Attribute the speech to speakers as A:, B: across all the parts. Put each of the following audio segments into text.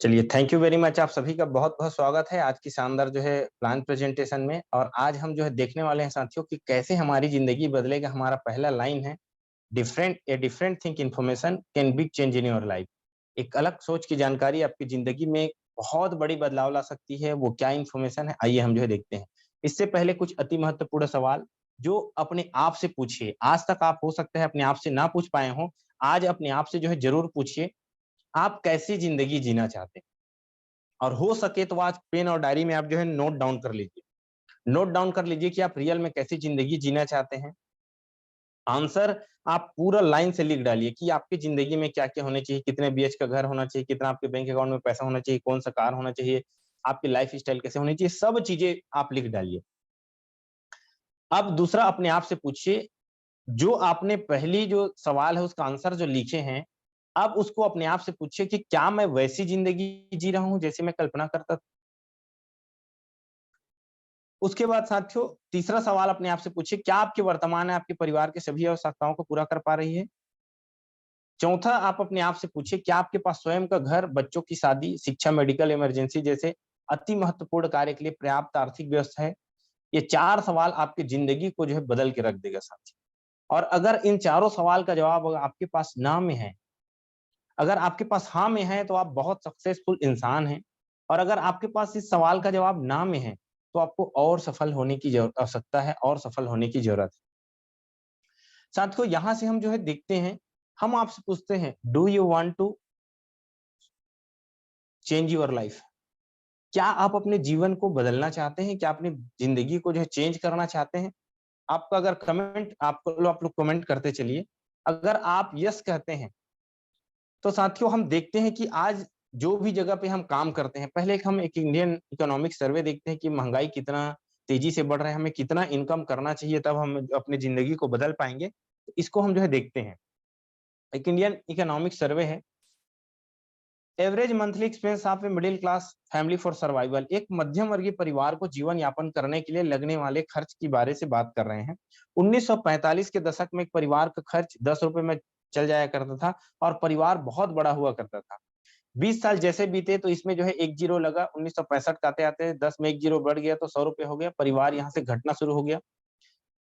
A: चलिए, thank you very much. आप सभी का बहुत-बहुत स्वागत है आज की शानदार जो है प्लान प्रेजेंटेशन में। और आज हम जो है देखने वाले हैं साथियों कि कैसे हमारी ज़िंदगी बदलेगा। हमारा पहला लाइन है, different think information can big change in your life. एक अलग सोच की जानकारी आपकी ज़िंदगी में बहुत बड़ी बदलाव ला सकती है। वो क्या इन्फॉर्मेशन है, आइए हम जो है देखते हैं। इससे पहले कुछ अति महत्वपूर्ण सवाल जो अपने आप से पूछिए। आज तक आप हो सकता है अपने आप से ना पूछ पाए हों, आज अपने आप से जो है ज़रूर पूछिए, आप कैसी ज़िंदगी जीना चाहते हैं? और हो सके तो आज पेन और डायरी में आप जो है नोट डाउन कर लीजिए। नोट डाउन कर लीजिए कि आप रियल में कैसी ज़िंदगी जीना चाहते हैं। आंसर आप पूरा लाइन से लिख डालिए कि आपकी ज़िंदगी में क्या-क्या होने चाहिए, कितने बीएच का घर होना चाहिए, कितना आपके बैंक अकाउंट में पैसा होना चाहिए, कौन-सा कार होना चाहिए, आपकी लाइफ़स्टाइल कैसे होनी चाहिए, सब चीज़ें आप लिख डालिए। अब दूसरा अपने आप से पूछिए, जो आपने पहली जो सवाल है उसका आंसर जो लिखे हैं, अब उसको अपने आप से पूछिए कि क्या मैं वैसी ज़िंदगी जी रहा हूँ जैसी मैं कल्पना करता था? उसके बाद साथियों तीसरा सवाल अपने आप से पूछिए, क्या आपके वर्तमान में आपके परिवार की सभी आवश्यकताओं को पूरा कर पा रही है? चौथा आप अपने आप से पूछिए, क्या आपके पास स्वयं का घर, बच्चों की शादी, शिक्षा, मेडिकल इमरजेंसी जैसे अति महत्वपूर्ण कार्य के लिए पर्याप्त आर्थिक व्यवस्था है? ये 4 सवाल आपकी ज़िंदगी को जो है बदल के रख देगा साथियों। और अगर इन चारों सवाल का जवाब अगर आपके पास ना में है, अगर आपके पास हाँ में है तो आप बहुत सक्सेसफुल इंसान हैं। और अगर आपके पास इस सवाल का जवाब ना में है, तो आपको और सफल होने की आवश्यकता है और सफल होने की ज़रूरत है। साथियों यहाँ से हम जो है देखते हैं, हम आपसे पूछते हैं, do you want to change your life? क्या आप अपने जीवन को बदलना चाहते हैं? क्या अपनी ज़िंदगी को जो है चेंज करना चाहते हैं? आपका अगर कमेंट आप लोग कमेंट करते चलिए। अगर आप यस कहते हैं, तो साथियों हम देखते हैं कि आज जो भी जगह पे हम काम करते हैं, पहले हम एक इंडियन इकोनॉमिक सर्वे देखते हैं कि महँगाई कितना तेज़ी से बढ़ रहा है, हमें कितना इनकम करना चाहिए तब हम अपनी ज़िंदगी को बदल पाएँगे। तो इसको हम जो है देखते हैं। एक इंडियन इकोनॉमिक सर्वे है, average monthly expense of a middle class family for survival. एक मध्यम वर्गीय परिवार को जीवन यापन करने के लिए लगने वाले खर्च के बारे से बात कर रहे हैं। 1945 के दशक में एक परिवार का खर्च ₹10 में चल जाया करता था और परिवार बहुत बड़ा हुआ करता था। 20 साल जैसे बीते तो इसमें जो है 1 ज़ीरो लगा, 1965 के आते-आते 10 में 1 ज़ीरो बढ़ गया तो ₹100 हो गया, परिवार यहाँ से घटना शुरू हो गया।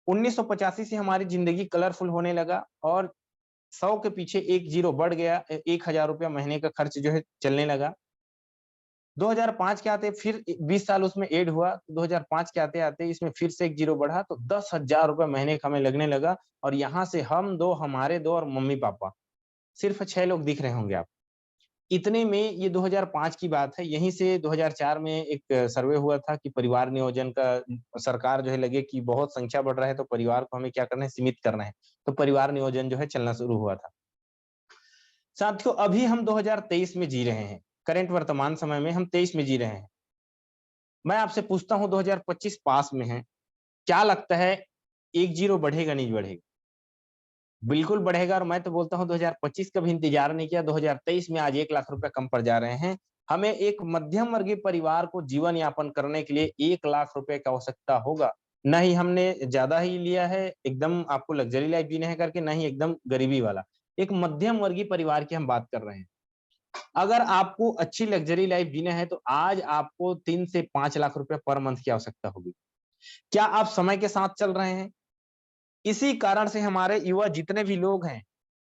A: 1985 से हमारी ज़िंदगी कलरफुल होने लगा और 100 के पीछे 1 ज़ीरो बढ़ गया, ₹1000 महीने का खर्च जो है चलने लगा। 2005 के आते फिर 20 साल उसमें ऐड हुआ, 2005 के आते-आते इसमें फिर से 1 ज़ीरो बढ़ा तो ₹10,000 महीने का हमें लगने लगा। और यहाँ से हम 2, हमारे 2 और मम्मी-पापा, सिर्फ 6 लोग दिख रहे होंगे आप। इतने में ये 2005 की बात है, यहीं से 2004 में एक सर्वे हुआ था कि परिवार नियोजन का सरकार जो है लगे कि बहुत संख्या बढ़ रहा है तो परिवार को हमें क्या करना है, सीमित करना है। तो परिवार नियोजन जो है चलना शुरू हुआ था। साथियों अभी हम 2023 में जी रहे हैं, करंट वर्तमान समय में हम 23 में जी रहे हैं। मैं आपसे पूछता हूँ 2025 पास में है, क्या लगता है 1 ज़ीरो बढ़ेगा नहीं बढ़ेगा? बिल्कुल बढ़ेगा। और मैं तो बोलता हूँ 2025 का भी इंतज़ार नहीं किया, 2023 में आज ₹1,00,000 कम पड़ जा रहे हैं। हमें एक मध्यम वर्गीय परिवार को जीवन यापन करने के लिए ₹1,00,000 की आवश्यकता होगा। ना ही हमने ज़्यादा ही लिया है, एकदम आपको लग्ज़री लाइफ़ जीना है करके, ना ही एकदम गरीबी वाला। एक मध्यम वर्गीय परिवार की हम बात कर रहे हैं। अगर आपको अच्छी लग्ज़री लाइफ़ जीना है तो आज आपको 3 से 5 लाख रुपए पर मंथ की आवश्यकता होगी। क्या आप समय के साथ चल रहे हैं? इसी कारण से हमारे युवा जितने भी लोग हैं,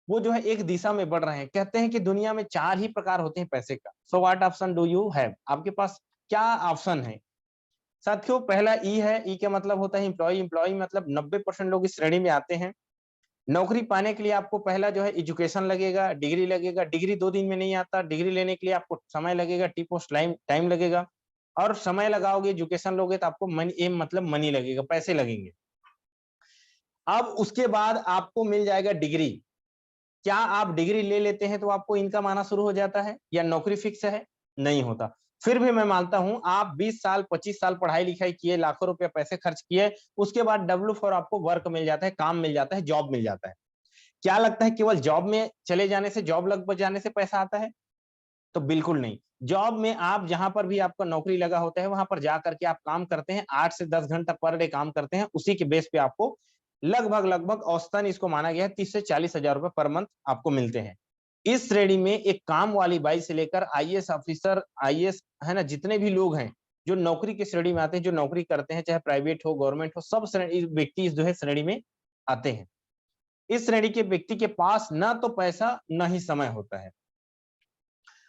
A: वो जो है एक दिशा में बढ़ रहे हैं। कहते हैं कि दुनिया में 4 ही प्रकार होते हैं पैसे का। So what option do you have? आपके पास क्या ऑप्शन है? साथियों पहला ई है, ई का मतलब होता है एम्प्लॉयी, एम्प्लॉयी मतलब 90% लोग इस श्रेणी में आते हैं। नौकरी पाने के लिए आपको पहला जो है एजुकेशन लगेगा, डिग्री लगेगा, डिग्री 2 दिन में नहीं आता, डिग्री लेने के लिए आपको समय लगेगा, टी पोस्ट टाइम टाइम लगेगा। और समय लगाओगे, एजुकेशन लोगे तो आपको मनी एम मतलब मनी लगेगा, पैसे लगेंगे। अब उसके बाद आपको मिल जाएगा डिग्री। क्या आप डिग्री ले लेते हैं तो आपको इनकम आना शुरू हो जाता है या नौकरी फिक्स है? नहीं होता। फिर भी मैं मानता हूँ आप 20 साल, 25 साल पढ़ाई-लिखाई किए, लाखों रुपए पैसे खर्च किए, उसके बाद W4 आपको वर्क मिल जाता है, काम मिल जाता है, जॉब मिल जाता है। क्या लगता है केवल जॉब में चले जाने से, जॉब लग जाने से पैसा आता है? तो बिल्कुल नहीं। जॉब में आप जहाँ पर भी आपका नौकरी लगा होता है, वहाँ पर जाकर के आप काम करते हैं, 8 से 10 घंटा पर डे काम करते हैं, उसी के बेस पे आपको लगभग-लगभग औसतन इसको माना गया है 30 से 40 हज़ार रुपए पर मंथ आपको मिलते हैं। इस श्रेणी में एक काम वाली बाई से लेकर आईएएस ऑफिसर, आईएएस है ना, जितने भी लोग हैं जो नौकरी की श्रेणी में आते हैं, जो नौकरी करते हैं, चाहे प्राइवेट हो, गवर्नमेंट हो, सब श्रेणी व्यक्ति जो है श्रेणी में आते हैं। इस श्रेणी के व्यक्ति के पास ना तो पैसा ना ही समय होता है।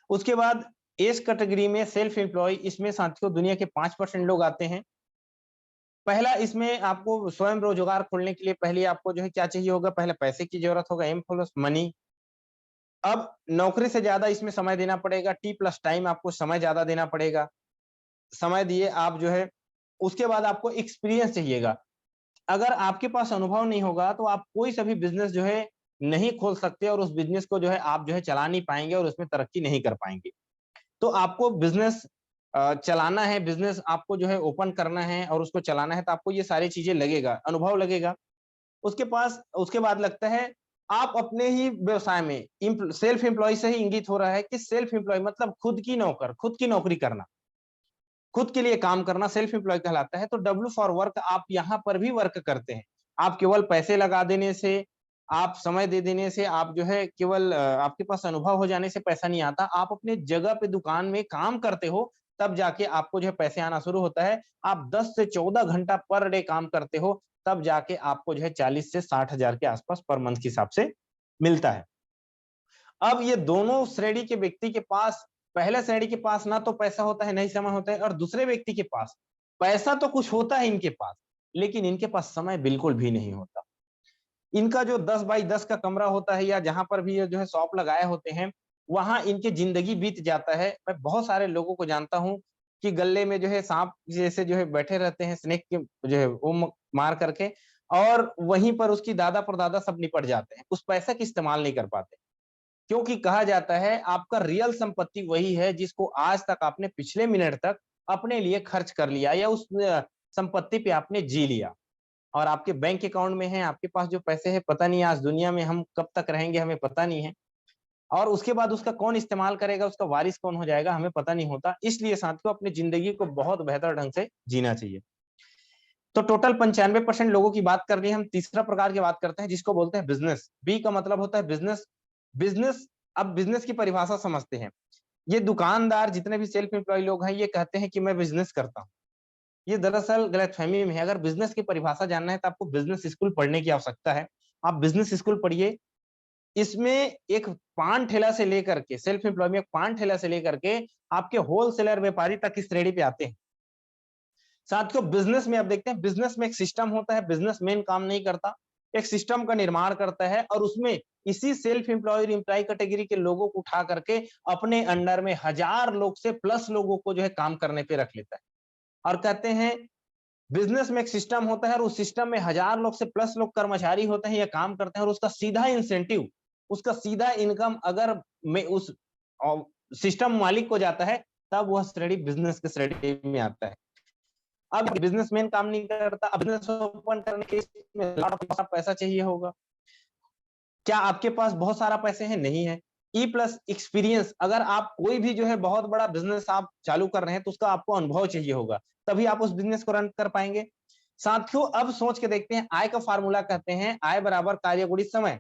A: उसके बाद एज कैटेगरी में सेल्फ एम्प्लॉय, इसमें साथियों दुनिया के 5% लोग आते हैं। पहला इसमें आपको स्वयं रोजगार खोलने के लिए पहले आपको जो है क्या चाहिए होगा, पहले पैसे की जरूरत होगा, एम प्लस मनी। अब नौकरी से ज्यादा इसमें समय देना पड़ेगा, टी प्लस टाइम, आपको समय ज्यादा देना पड़ेगा। समय दिए आप जो है, उसके बाद आपको एक्सपीरियंस चाहिएगा। अगर आपके पास अनुभव नहीं होगा तो आप कोई सा भी बिजनेस जो है नहीं खोल सकते, और उस बिजनेस को जो है आप जो है चला नहीं पाएंगे और उसमें तरक्की नहीं कर पाएंगे। तो आपको बिजनेस चलाना है, बिजनेस आपको जो है ओपन करना है और उसको चलाना है, तो आपको ये सारी चीजें लगेगा, अनुभव लगेगा। उसके बाद लगता है आप अपने ही व्यवसाय में सेल्फ एम्प्लॉय से ही इंगित हो रहा है कि सेल्फ एम्प्लॉय मतलब खुद की नौकर, खुद की नौकरी करना, खुद के लिए काम करना सेल्फ एम्प्लॉय कहलाता है। तो डब्ल्यू फॉर वर्क, आप यहाँ पर भी वर्क करते हैं। आप केवल पैसे लगा देने से, आप समय दे देने से, आप जो है केवल आपके पास अनुभव हो जाने से पैसा नहीं आता। आप अपने जगह पे दुकान में काम करते हो, तब जाके आपको जो है पैसे आना शुरू होता है। आप 10 से 14 घंटा पर डे काम करते हो, तब जाके आपको जो है 40 से 60 हजार के आसपास पर मंथ के हिसाब से मिलता है। अब ये दोनों श्रेणी के व्यक्ति के पास, पहले श्रेणी के पास ना तो पैसा होता है, ना ही समय होता है, और दूसरे व्यक्ति के पास पैसा तो कुछ होता है इनके पास, लेकिन इनके पास समय बिल्कुल भी नहीं होता। इनका जो 10 बाई 10 का कमरा होता है, या जहां पर भी ये जो है शॉप लगाए होते हैं, वहां इनकी जिंदगी बीत जाता है। मैं बहुत सारे लोगों को जानता हूं कि गले में जो है सांप जैसे जो है बैठे रहते हैं, स्नेक के जो है वो मार करके, और वहीं पर उसकी दादा परदादा सब निपट जाते हैं, उस पैसा की इस्तेमाल नहीं कर पाते। क्योंकि कहा जाता है आपका रियल संपत्ति वही है जिसको आज तक आपने पिछले मिनट तक अपने लिए खर्च कर लिया, या उस संपत्ति पे आपने जी लिया, और आपके बैंक अकाउंट में है, आपके पास जो पैसे हैं, पता नहीं आज दुनिया में हम कब तक रहेंगे, हमें पता नहीं है। और उसके बाद उसका कौन इस्तेमाल करेगा, उसका वारिस कौन हो जाएगा, हमें पता नहीं होता। इसलिए साथियों अपनी जिंदगी को बहुत बेहतर ढंग से जीना चाहिए। तो टोटल 95% लोगों की बात कर रही है। हम तीसरा प्रकार की बात करते हैं जिसको बोलते हैं बिजनेस। बी का मतलब होता है बिजनेस। बिजनेस, अब बिजनेस की परिभाषा समझते हैं। ये दुकानदार जितने भी सेल्फ एम्प्लॉय लोग हैं, ये कहते हैं कि मैं बिजनेस करता हूँ। ये दरअसल गलतफहमी में है। अगर बिजनेस की परिभाषा जानना है तो आपको बिजनेस स्कूल पढ़ने की आवश्यकता है। आप बिजनेस स्कूल पढ़िए। इसमें एक पान ठेला से लेकर के, सेल्फ एम्प्लॉय में एक पान ठेला से लेकर के आपके होलसेलर व्यापारी तक इस श्रेणी पे आते हैं। साथियों बिजनेस में आप देखते हैं, बिजनेस में एक सिस्टम होता है, बिजनेसमैन काम नहीं करता, एक सिस्टम का निर्माण करता है, और उसमें इसी सेल्फ एम्प्लॉयड एम्प्लॉय कैटेगरी के लोगों को उठा करके अपने अंडर में 1000 लोग से प्लस लोगों को जो है काम करने पे रख लेता है। और कहते हैं बिजनेस में एक सिस्टम होता है, और उस सिस्टम में 1000 लोग से प्लस लोग कर्मचारी होते हैं या काम करते हैं, और उसका सीधा इंसेंटिव, उसका सीधा इनकम अगर में उस सिस्टम मालिक को जाता है, तब वह श्रेणी बिजनेस के श्रेणी में आता है। अब बिजनेसमैन काम नहीं करता, अब बिजनेस ओपन करने के लिए लॉट ऑफ पैसा चाहिए होगा। क्या आपके पास बहुत सारा पैसे हैं? नहीं है। ई प्लस एक्सपीरियंस, अगर आप कोई भी जो है बहुत बड़ा बिजनेस आप चालू कर रहे हैं, तो उसका आपको अनुभव चाहिए होगा, तभी आप उस बिजनेस को रन कर पाएंगे। साथियों अब सोच के देखते हैं, आय का फार्मूला कहते हैं आय बराबर कार्य गुणित समय।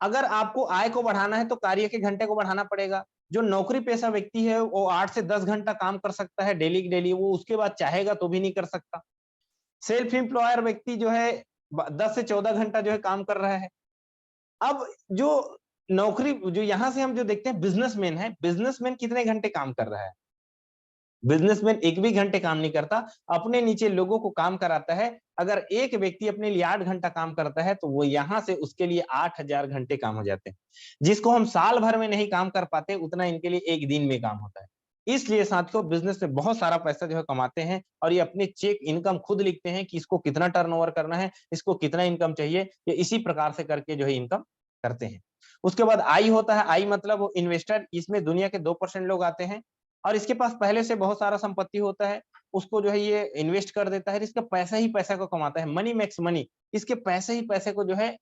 A: अगर आपको आय को बढ़ाना है तो कार्य के घंटे को बढ़ाना पड़ेगा। जो नौकरी पेशा व्यक्ति है वो 8 से 10 घंटा काम कर सकता है डेली डेली, वो उसके बाद चाहेगा तो भी नहीं कर सकता। सेल्फ एम्प्लॉयर व्यक्ति जो है 10 से 14 घंटा जो है काम कर रहा है। अब जो नौकरी, जो यहां से हम जो देखते हैं बिजनेसमैन है, बिजनेसमैन कितने घंटे काम कर रहा है? बिजनेसमैन एक भी घंटे काम नहीं करता, अपने नीचे लोगों को काम कराता है। अगर एक व्यक्ति अपने लिए 8 घंटा काम करता है, तो वो यहां से उसके लिए 8000 घंटे काम हो जाते हैं। जिसको हम साल भर में नहीं काम कर पाते, उतना इनके लिए एक दिन में काम होता है। इसलिए साथियों बिजनेस में बहुत सारा पैसा जो है कमाते हैं, और ये अपने चेक इनकम खुद लिखते हैं कि इसको कितना टर्नओवर करना है, इसको कितना इनकम चाहिए, ये इसी प्रकार से करके जो है इनकम करते हैं। उसके बाद आई होता है। आई मतलब इन्वेस्टर, इसमें दुनिया के 2% लोग आते हैं, और इसके पास पहले से बहुत सारा संपत्ति होता है, उसको जो है ये इन्वेस्ट कर देता है, इसका पैसा ही पैसा को कमाता है, मनी मेक्स मनी, इसके पैसे ही पैसे को जो है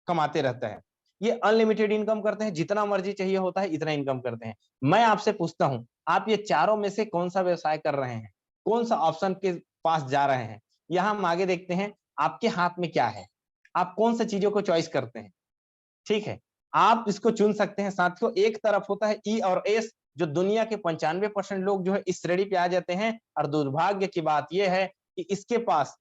A: कमाते रहता है। ये अनलिमिटेड इनकम करते हैं, जितना मर्जी चाहिए होता है इतना इनकम करते हैं। मैं आपसे पूछता हूं, आप ये चारों में से कौन सा व्यवसाय कर रहे हैं, कौन सा ऑप्शन के पास जा रहे हैं? यहां हम आगे देखते हैं आपके हाथ में क्या है, आप कौन सा चीजों को चॉइस करते हैं। ठीक है, आप इसको चुन सकते हैं। साथियों, एक तरफ होता है ई और एस, जो दुनिया के 95% लोग जो है इस श्रेणी पे आ जाते हैं, और दुर्भाग्य की बात यह है कि इसके पास,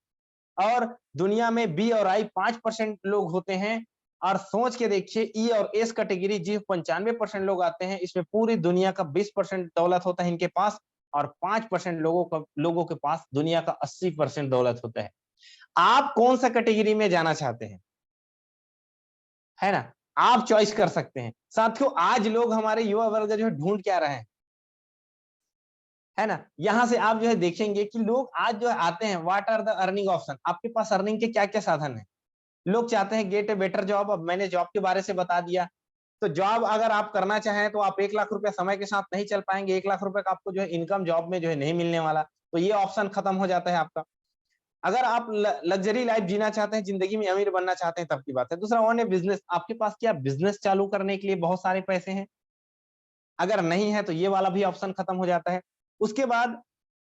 A: और दुनिया में बी और आई 5% लोग होते हैं। और सोच के देखिए, ई और एस कैटेगरी जी 95% लोग आते हैं, इसमें पूरी दुनिया का 20% दौलत होता है इनके पास, और 5% लोगों के पास दुनिया का 80% दौलत होता है। आप कौन सा कैटेगरी में जाना चाहते हैं, है ना? आप चॉइस कर सकते हैं। साथियों, आज लोग हमारे युवा वर्ग जो है ढूंढ क्या रहे हैं, है ना? यहां से आप जो है देखेंगे कि लोग आज जो है आते हैं, what are the earning option, आपके पास अर्निंग के क्या क्या साधन है। लोग चाहते हैं गेट ए बेटर जॉब। अब मैंने जॉब के बारे से बता दिया। तो जॉब अगर आप करना चाहें तो आप 1 लाख रुपया समय के साथ नहीं चल पाएंगे। 1 लाख रुपए का आपको जो है इनकम जॉब में जो है नहीं मिलने वाला। तो ये ऑप्शन खत्म हो जाता है आपका। अगर आप लग्जरी लाइफ जीना चाहते हैं, जिंदगी में अमीर बनना चाहते हैं, तब की बात है। दूसरा वन है बिजनेस। आपके पास क्या बिजनेस चालू करने के लिए बहुत सारे पैसे हैं? अगर नहीं है तो ये वाला भी ऑप्शन खत्म हो जाता है। उसके बाद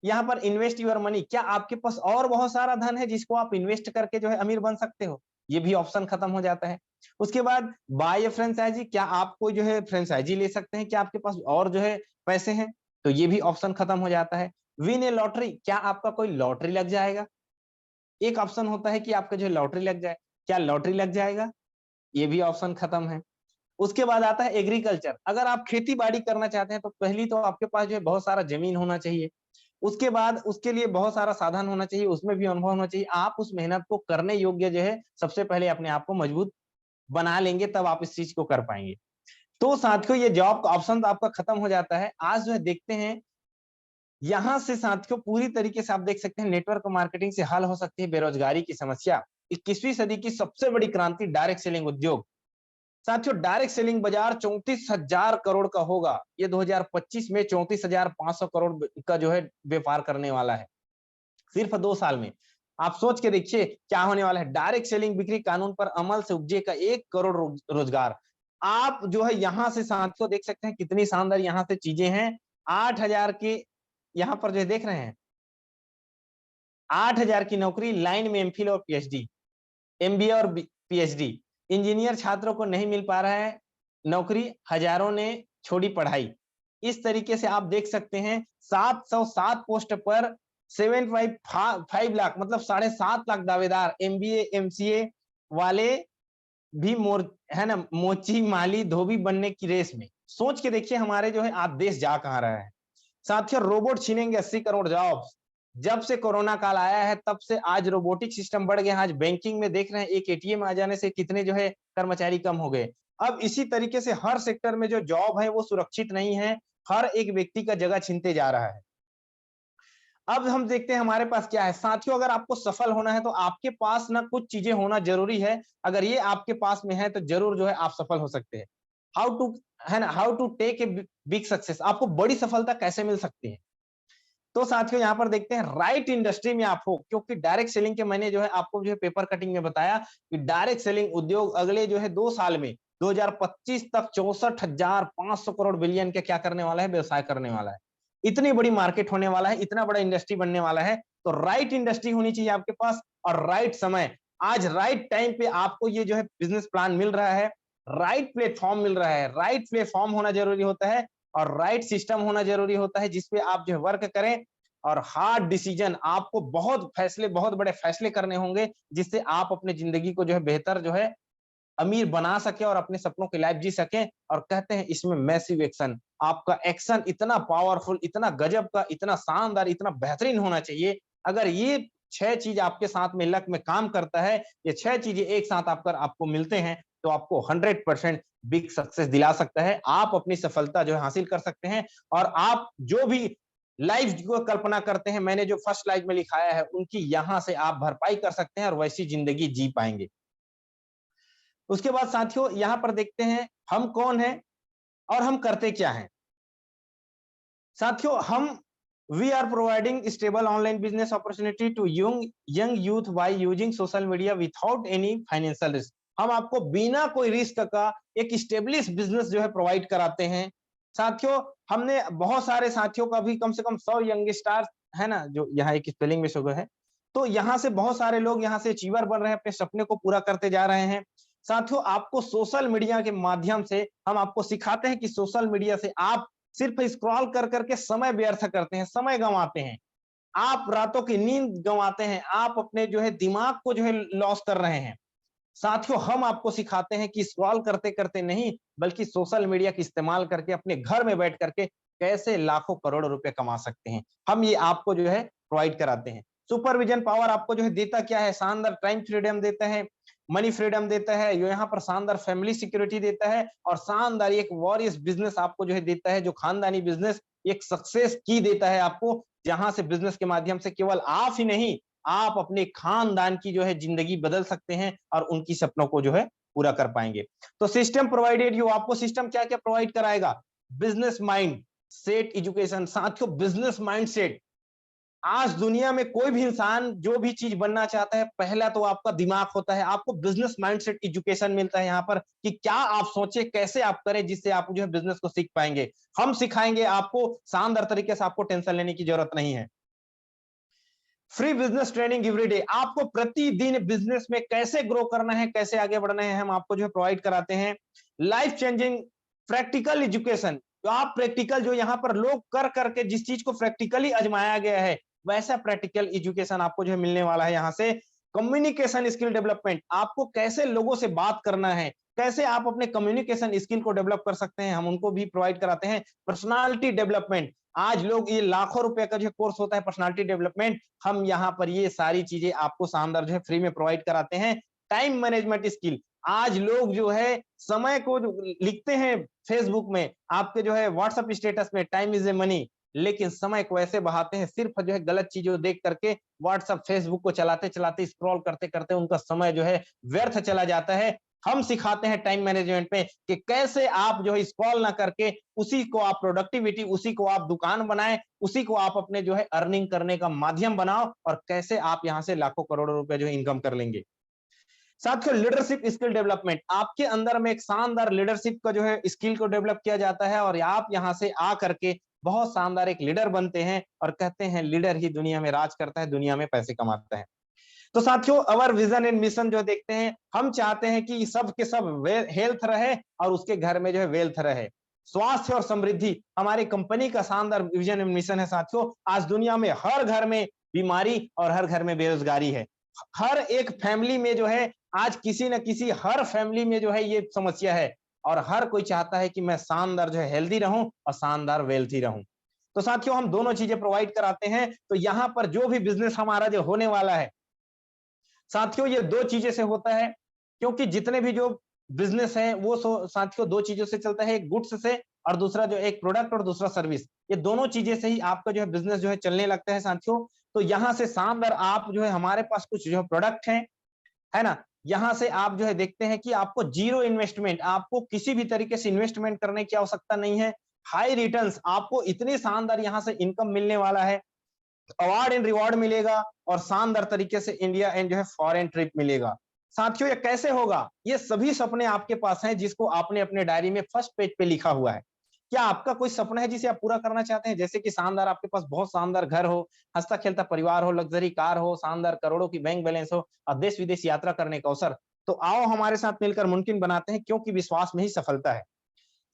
A: यहाँ पर इन्वेस्ट योर मनी, क्या आपके पास और बहुत सारा धन है जिसको आप इन्वेस्ट करके जो है अमीर बन सकते हो? ये भी ऑप्शन खत्म हो जाता है। उसके बाद बाय फ्रेंचाइजी, क्या आपको जो है फ्रेंचाइजी ले सकते हैं? क्या आपके पास और जो है पैसे हैं? तो ये भी ऑप्शन खत्म हो जाता है। विन ए लॉटरी, क्या आपका कोई लॉटरी लग जाएगा? एक ऑप्शन होता है कि आपका जो है लॉटरी लग जाए, क्या लॉटरी लग जाएगा? ये भी ऑप्शन खत्म है। उसके बाद आता है एग्रीकल्चर। अगर आप खेती बाड़ी करना चाहते हैं तो पहली तो आपके पास जो है बहुत सारा जमीन होना चाहिए। उसके बाद उसके लिए बहुत सारा साधन होना चाहिए, उसमें भी अनुभव होना चाहिए। आप उस मेहनत को करने योग्य जो है सबसे पहले अपने आप को मजबूत बना लेंगे, तब आप इस चीज को कर पाएंगे। तो साथियों, ये जॉब का ऑप्शन तो आपका खत्म हो जाता है। आज जो है देखते हैं, यहाँ से साथियों पूरी तरीके से आप देख सकते हैं नेटवर्क मार्केटिंग से हल हो सकती है बेरोजगारी की समस्या। 21वीं सदी की सबसे बड़ी क्रांति डायरेक्ट सेलिंग उद्योग। साथियों, डायरेक्ट सेलिंग बाजार 34,000 करोड़ का होगा। ये 2025 में 34,500 करोड़ का जो है व्यापार करने वाला है, सिर्फ 2 साल में। आप सोच के देखिए क्या होने वाला है। डायरेक्ट सेलिंग बिक्री कानून पर अमल से उपजेगा 1 करोड़ रोजगार। आप जो है यहाँ से साथियों देख सकते हैं कितनी शानदार यहाँ से चीजें हैं। 8,000 के यहाँ पर जो देख रहे हैं, 8,000 की नौकरी लाइन में एमफिल और पीएचडी, एमबीए और पीएचडी। इंजीनियर छात्रों को नहीं मिल पा रहा है नौकरी, हजारों ने छोड़ी पढ़ाई। इस तरीके से आप देख सकते हैं 707 पोस्ट पर 7.5 लाख, मतलब 7.5 लाख दावेदार एमबीए एमसीए वाले भी है ना, मोची माली धोबी बनने की रेस में। सोच के देखिए हमारे जो है आज देश जा कहां रहा है। साथियों, रोबोट छीनेंगे 80 करोड़ जॉब्स। जब से कोरोना काल आया है तब से आज रोबोटिक सिस्टम बढ़ गया। आज बैंकिंग में देख रहे हैं एक एटीएम आ जाने से कितने जो है कर्मचारी कम हो गए। अब इसी तरीके से हर सेक्टर में जो जॉब है वो सुरक्षित नहीं है, हर एक व्यक्ति का जगह छीनते जा रहा है। अब हम देखते हैं हमारे पास क्या है। साथियों, अगर आपको सफल होना है तो आपके पास ना कुछ चीजें होना जरूरी है। अगर ये आपके पास में है तो जरूर जो है आप सफल हो सकते हैं। हाउ टू, है ना, how to take a big success, आपको बड़ी सफलता कैसे मिल सकती है। तो साथियों यहाँ पर देखते हैं राइट इंडस्ट्री में आप हो, क्योंकि डायरेक्ट सेलिंग के मैंने जो है आपको जो है पेपर कटिंग में बताया कि डायरेक्ट सेलिंग उद्योग अगले जो है 2 साल में 2025 तक 64,500 करोड़ बिलियन के क्या करने वाला है, व्यवसाय करने वाला है। इतनी बड़ी मार्केट होने वाला है, इतना बड़ा इंडस्ट्री बनने वाला है। तो राइट इंडस्ट्री होनी चाहिए आपके पास, और राइट समय, आज राइट टाइम पे आपको ये जो है बिजनेस प्लान मिल रहा है, राइट प्लेटफॉर्म मिल रहा है। राइट प्लेटफॉर्म होना जरूरी होता है, और राइट सिस्टम होना जरूरी होता है जिसपे आप जो है वर्क करें। और हार्ड डिसीजन, आपको बहुत बड़े फैसले करने होंगे जिससे आप अपने जिंदगी को जो है बेहतर जो है अमीर बना सके और अपने सपनों की लाइफ जी सके। और कहते हैं इसमें मैसिव एक्शन, आपका एक्शन इतना पावरफुल, इतना गजब का, इतना शानदार, इतना बेहतरीन होना चाहिए। अगर ये 6 चीज आपके साथ में लक में काम करता है, ये 6 चीजें एक साथ आपको मिलते हैं, तो आपको 100% बिग सक्सेस दिला सकता है। आप अपनी सफलता जो है हासिल कर सकते हैं, और आप जो भी लाइफ को कल्पना करते हैं, मैंने जो फर्स्ट लाइफ में लिखाया है, उनकी यहां से आप भरपाई कर सकते हैं और वैसी जिंदगी जी पाएंगे। उसके बाद साथियों यहाँ पर देखते हैं हम कौन हैं और हम करते क्या हैं। साथियों, हम we are providing stable online business opportunity to young youth by using social media without any financial risk. हम आपको बिना कोई रिस्क का एक स्टेब्लिश बिजनेस जो है प्रोवाइड कराते हैं। साथियों, हमने बहुत सारे साथियों का भी कम से कम 100 यंग स्टार, है ना, जो यहाँ एक स्पेलिंग में है, तो यहाँ से बहुत सारे लोग यहाँ से अचीवर बन रहे हैं, अपने सपने को पूरा करते जा रहे हैं। साथियों आपको सोशल मीडिया के माध्यम से हम आपको सिखाते हैं कि सोशल मीडिया से आप सिर्फ स्क्रॉल कर करके समय व्यर्थ करते हैं, समय गंवाते हैं, आप रातों की नींद गंवाते हैं, आप अपने जो है दिमाग को जो है लॉस कर रहे हैं। साथियों हम आपको सिखाते हैं कि स्क्रॉल करते करते नहीं, बल्कि सोशल मीडिया का इस्तेमाल करके अपने घर में बैठ करके कैसे लाखों करोड़ों रुपए कमा सकते हैं, हम ये आपको जो है प्रोवाइड कराते हैं। सुपरविजन पावर आपको जो है देता क्या है, शानदार टाइम फ्रीडम देता है, मनी फ्रीडम देता है, जो यहाँ पर शानदार फैमिली सिक्योरिटी देता है, और शानदार एक वॉरियस बिजनेस आपको जो है देता है, जो खानदानी बिजनेस एक सक्सेस की देता है आपको, जहां से बिजनेस के माध्यम से केवल आप ही नहीं, आप अपने खानदान की जो है जिंदगी बदल सकते हैं और उनकी सपनों को जो है पूरा कर पाएंगे। तो सिस्टम प्रोवाइडेड यू, आपको सिस्टम क्या क्या प्रोवाइड कराएगा, बिजनेस माइंड सेट एजुकेशन। साथियों बिजनेस माइंड सेट, आज दुनिया में कोई भी इंसान जो भी चीज बनना चाहता है, पहला तो आपका दिमाग होता है, आपको बिजनेस माइंडसेट एजुकेशन मिलता है यहाँ पर कि क्या आप सोचे, कैसे आप करें, जिससे आप जो है बिजनेस को सीख पाएंगे। हम सिखाएंगे आपको शानदार तरीके से, आपको टेंशन लेने की जरूरत नहीं है। Free business training every day, आपको प्रतिदिन बिजनेस में कैसे ग्रो करना है, कैसे आगे बढ़ना है, हम आपको जो है प्रोवाइड कराते हैं। लाइफ चेंजिंग प्रैक्टिकल एजुकेशन, तो आप प्रैक्टिकल जो यहाँ पर लोग कर करके जिस चीज को प्रैक्टिकली आजमाया गया है, वैसा प्रैक्टिकल एजुकेशन आपको जो है मिलने वाला है यहाँ से। कम्युनिकेशन स्किल डेवलपमेंट, आपको कैसे लोगों से बात करना है, कैसे आप अपने कम्युनिकेशन स्किल को डेवलप कर सकते हैं, हम उनको भी प्रोवाइड कराते हैं। पर्सनालिटी डेवलपमेंट, आज लोग ये लाखों रुपए का जो कोर्स होता है पर्सनालिटी डेवलपमेंट, हम यहाँ पर ये सारी चीजें आपको शानदार जो है फ्री में प्रोवाइड कराते हैं। टाइम मैनेजमेंट स्किल, आज लोग जो है समय को लिखते हैं फेसबुक में, आपके जो है व्हाट्सएप स्टेटस में टाइम इज ए मनी, लेकिन समय को ऐसे बहाते हैं सिर्फ जो है गलत चीजों देख करके, व्हाट्सएप फेसबुक को चलाते चलाते स्क्रॉल करते करते उनका समय जो है व्यर्थ चला जाता है। हम सिखाते हैं टाइम मैनेजमेंट में कि कैसे आप जो है स्क्रॉल ना करके उसी को आप प्रोडक्टिविटी, उसी को आप दुकान बनाएं, उसी को आप अपने जो है अर्निंग करने का माध्यम बनाओ, और कैसे आप यहां से लाखों करोड़ों रुपए जो है इनकम कर लेंगे। साथियों लीडरशिप स्किल डेवलपमेंट, आपके अंदर में एक शानदार लीडरशिप का जो है स्किल को डेवलप किया जाता है, और आप यहां से आ करके बहुत शानदार एक लीडर बनते हैं, और कहते हैं लीडर ही दुनिया में राज करता है, दुनिया में पैसे कमाता है। तो साथियों अवर विजन एंड मिशन जो देखते हैं, हम चाहते हैं कि सब के सब हेल्थ रहे और उसके घर में जो है वेल्थ रहे, स्वास्थ्य और समृद्धि हमारी कंपनी का शानदार विजन एंड मिशन है। साथियों आज दुनिया में हर घर में बीमारी और हर घर में बेरोजगारी है, हर एक फैमिली में जो है आज किसी न किसी, हर फैमिली में जो है ये समस्या है, और हर कोई चाहता है कि मैं शानदार जो है हेल्दी रहूं और शानदार वेल्थी रहूं। तो साथियों हम दोनों चीजें प्रोवाइड कराते हैं। तो यहाँ पर जो भी बिजनेस हमारा जो होने वाला है साथियों, ये दो चीजें से होता है, क्योंकि जितने भी जो बिजनेस है वो साथियों दो चीजों से चलता है, एक गुड्स से, और दूसरा जो एक प्रोडक्ट और दूसरा सर्विस, ये दोनों चीजें से ही आपका जो है बिजनेस जो है चलने लगता है साथियों। तो यहाँ से शानदार आप जो है, हमारे पास कुछ जो प्रोडक्ट है ना, यहाँ से आप जो है देखते हैं कि आपको जीरो इन्वेस्टमेंट, आपको किसी भी तरीके से इन्वेस्टमेंट करने की आवश्यकता नहीं है, हाई रिटर्न्स, आपको इतनी शानदार यहाँ से इनकम मिलने वाला है, अवार्ड एंड रिवॉर्ड मिलेगा, और शानदार तरीके से इंडिया एंड जो है फॉरेन ट्रिप मिलेगा। साथियों ये कैसे होगा, ये सभी सपने आपके पास हैं जिसको आपने अपने डायरी में फर्स्ट पेज पे लिखा हुआ है। क्या आपका कोई सपना है जिसे आप पूरा करना चाहते हैं, जैसे कि शानदार आपके पास बहुत शानदार घर हो, हंसता खेलता परिवार हो, लग्जरी कार हो, शानदार करोड़ों की बैंक बैलेंस हो, और देश विदेश यात्रा करने का अवसर, तो आओ हमारे साथ मिलकर मुमकिन बनाते हैं, क्योंकि विश्वास में ही सफलता है।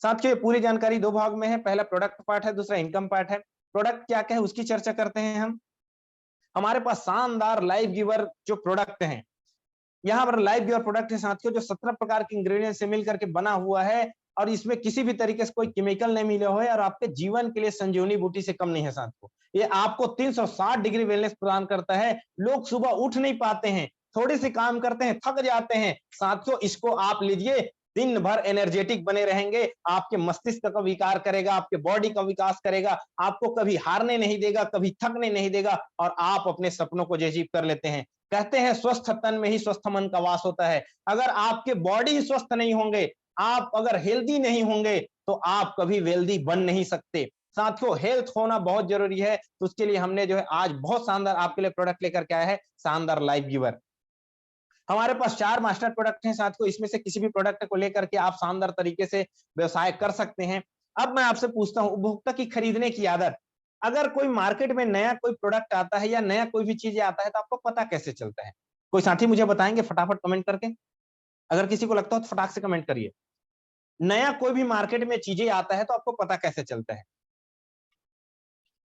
A: साथियों ये पूरी जानकारी दो भाग में है, पहला प्रोडक्ट पार्ट है, दूसरा इनकम पार्ट है। प्रोडक्ट क्या क्या है उसकी चर्चा करते हैं हम। हमारे पास शानदार लाइफ गिवर जो प्रोडक्ट हैं, यहाँ पर लाइफ गिवर प्रोडक्ट है साथियों, जो 17 प्रकार के इंग्रेडिएंट से मिलकर के बना हुआ है, और इसमें किसी भी तरीके से कोई केमिकल नहीं मिले हुए, और आपके जीवन के लिए संजीवनी बूटी से कम नहीं है साथियों। ये आपको 360 डिग्री वेलनेस प्रदान करता है। लोग सुबह उठ नहीं पाते हैं, थोड़ी सी काम करते हैं, थक जाते हैं साथियों, इसको आप लीजिए, दिन भर एनर्जेटिक बने रहेंगे, आपके मस्तिष्क का विकार करेगा, आपके बॉडी का विकास करेगा, आपको कभी हारने नहीं देगा, कभी थकने नहीं देगा, और आप अपने सपनों को अचीव कर लेते हैं। कहते हैं स्वस्थ तन में ही स्वस्थ मन का वास होता है। अगर आपके बॉडी ही स्वस्थ नहीं होंगे, आप अगर हेल्दी नहीं होंगे, तो आप कभी वेल्दी बन नहीं सकते। साथियों हेल्थ होना बहुत जरूरी है, तो उसके लिए हमने जो है आज बहुत शानदार आपके लिए प्रोडक्ट लेकर के आया है, शानदार लाइफ गिवर। हमारे पास 4 मास्टर प्रोडक्ट हैं साथियों, इसमें से किसी भी प्रोडक्ट को लेकर के आप शानदार तरीके से व्यवसाय कर सकते हैं। अब मैं आपसे पूछता हूं, उपभोक्ता की खरीदने की आदत, अगर कोई मार्केट में नया कोई प्रोडक्ट आता है या नया कोई भी चीजें आता है, तो आपको पता कैसे चलता है? कोई साथी मुझे बताएंगे फटाफट कमेंट करके। अगर किसी को लगता हो तो फटाक से कमेंट करिए। नया कोई भी मार्केट में चीजें आता है तो आपको पता कैसे चलता है?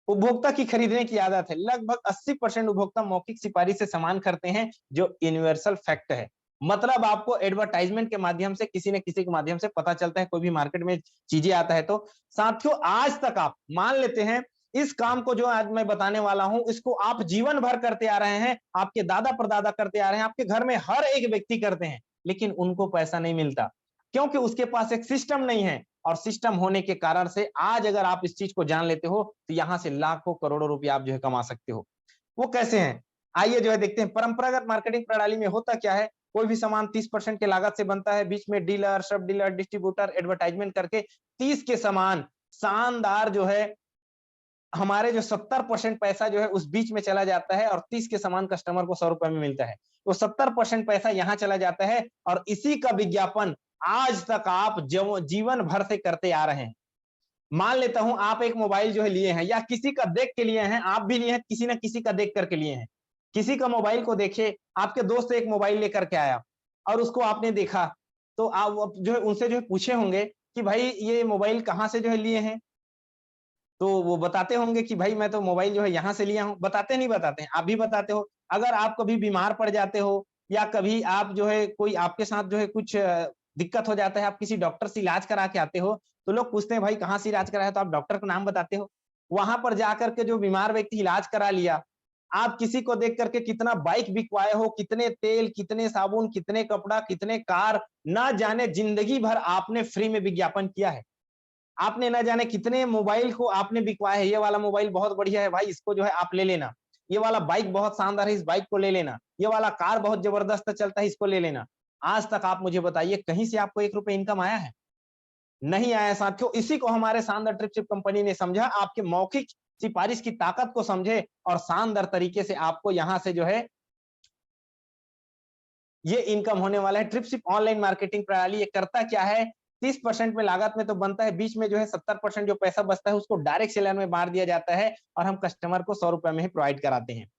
A: उपभोक्ता की खरीदने की आदत है। लगभग 80% उपभोक्ता मौखिक सिफारिश से सामान खरीदते हैं, जो यूनिवर्सल फैक्ट है। मतलब आपको एडवर्टाइजमेंट के माध्यम से किसी न किसी के माध्यम से पता चलता है कोई भी मार्केट में चीजें आता है तो। साथियों, आज तक आप मान लेते हैं इस काम को जो आज मैं बताने वाला हूं, इसको आप जीवन भर करते आ रहे हैं, आपके दादा परदादा करते आ रहे हैं, आपके घर में हर एक व्यक्ति करते हैं, लेकिन उनको पैसा नहीं मिलता क्योंकि उसके पास एक सिस्टम नहीं है। और सिस्टम होने के कारण से आज अगर आप इस चीज को जान लेते हो तो यहां से लाखों करोड़ों रुपया आप जो है कमा सकते हो। वो कैसे हैं? आइए जो है देखते हैं। परंपरागत मार्केटिंग प्रणाली में होता क्या है? कोई भी सामान 30% के लागत से बनता है, बीच में डीलर, सब डीलर, डिस्ट्रीब्यूटर, एडवर्टाइजमेंट करके 30 के समान शानदार जो है हमारे जो 70% पैसा जो है उस बीच में चला जाता है और 30 के समान कस्टमर को 100 रुपए में मिलता है। तो 70% पैसा यहाँ चला जाता है और इसी का विज्ञापन आज तक आप जीवन भर से करते आ रहे हैं। मान लेता हूं आप एक मोबाइल जो है लिए हैं या किसी का देख के लिए हैं, आप भी लिए हैं, किसी न किसी का देख करके लिए हैं। किसी का मोबाइल को देखे, आपके दोस्त एक मोबाइल लेकर के आया और उसको आपने देखा, तो आप जो है उनसे जो है पूछे होंगे कि भाई ये मोबाइल कहाँ से जो है लिए हैं? तो वो बताते होंगे कि भाई मैं तो मोबाइल जो है यहाँ से लिया हूँ। बताते नहीं बताते हैं? आप भी बताते हो। अगर आप कभी बीमार पड़ जाते हो या कभी आप जो है कोई आपके साथ जो है कुछ दिक्कत हो जाता है, आप किसी डॉक्टर से इलाज करा के आते हो, तो लोग पूछते हैं भाई कहाँ से इलाज कराया? तो आप डॉक्टर का नाम बताते हो। वहां पर जाकर के जो बीमार व्यक्ति इलाज करा लिया, आप किसी को देख करके कितना बाइक बिकवाए हो, कितने तेल, कितने साबुन, कितने कपड़ा, कितने कार, ना जाने जिंदगी भर आपने फ्री में विज्ञापन किया है। आपने ना जाने कितने मोबाइल को आपने बिकवाया है, ये वाला मोबाइल बहुत बढ़िया है भाई, इसको जो है आप ले लेना। ये वाला बाइक बहुत शानदार है, इस बाइक को ले लेना। ये वाला कार बहुत जबरदस्त चलता है, इसको ले लेना। आज तक आप मुझे बताइए कहीं से आपको 1 रुपए इनकम आया है? नहीं आया साथियों। इसी को हमारे शानदार ट्रिपशिप कंपनी ने समझा, आपके मौखिक सिफारिश की ताकत को समझे और शानदार तरीके से आपको यहां से जो है ये इनकम होने वाला है। ट्रिपशिप ऑनलाइन मार्केटिंग प्रणाली ये करता क्या है? 30% में लागत में तो बनता है, बीच में जो है 70% जो पैसा बचता है उसको डायरेक्ट सेलर में बांट दिया जाता है और हम कस्टमर को 100 रुपए में ही प्रोवाइड कराते हैं।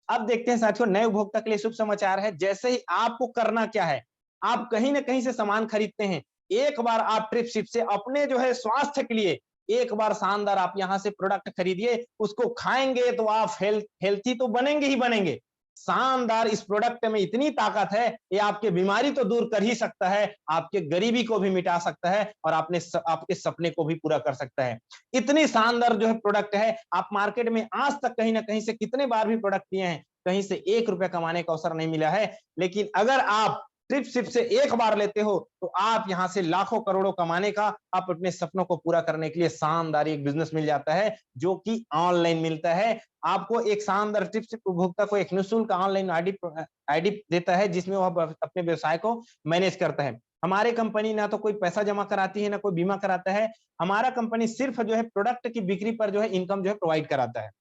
A: अब देखते हैं साथियों, नए उपभोक्ता के लिए शुभ समाचार है। जैसे ही आपको करना क्या है, आप कहीं ना कहीं से सामान खरीदते हैं, एक बार आप ट्रिपशिप से अपने जो है स्वास्थ्य के लिए एक बार शानदार आप यहां से प्रोडक्ट खरीदिए, उसको खाएंगे तो आप हेल्थी तो बनेंगे ही बनेंगे। शानदार इस प्रोडक्ट में इतनी ताकत है, ये आपके बीमारी तो दूर कर ही सकता है, आपके गरीबी को भी मिटा सकता है और आपके सपने को भी पूरा कर सकता है। इतनी शानदार जो है प्रोडक्ट है, आप मार्केट में आज तक कहीं ना कहीं से कितने बार भी प्रोडक्ट लिए हैं, कहीं से 1 रुपया कमाने का अवसर नहीं मिला है। लेकिन अगर आप ट्रिपशिप से एक बार लेते हो तो आप यहां से लाखों करोड़ों कमाने का, आप अपने सपनों को पूरा करने के लिए शानदार एक बिजनेस मिल जाता है जो कि ऑनलाइन मिलता है। आपको एक शानदार ट्रिपशिप उपभोक्ता को एक निःशुल्क ऑनलाइन आईडी देता है जिसमें वह अपने व्यवसाय को मैनेज करता है। हमारे कंपनी ना तो कोई पैसा जमा कराती है ना कोई बीमा कराता है। हमारा कंपनी सिर्फ जो है प्रोडक्ट की बिक्री पर जो है इनकम जो है प्रोवाइड कराता है।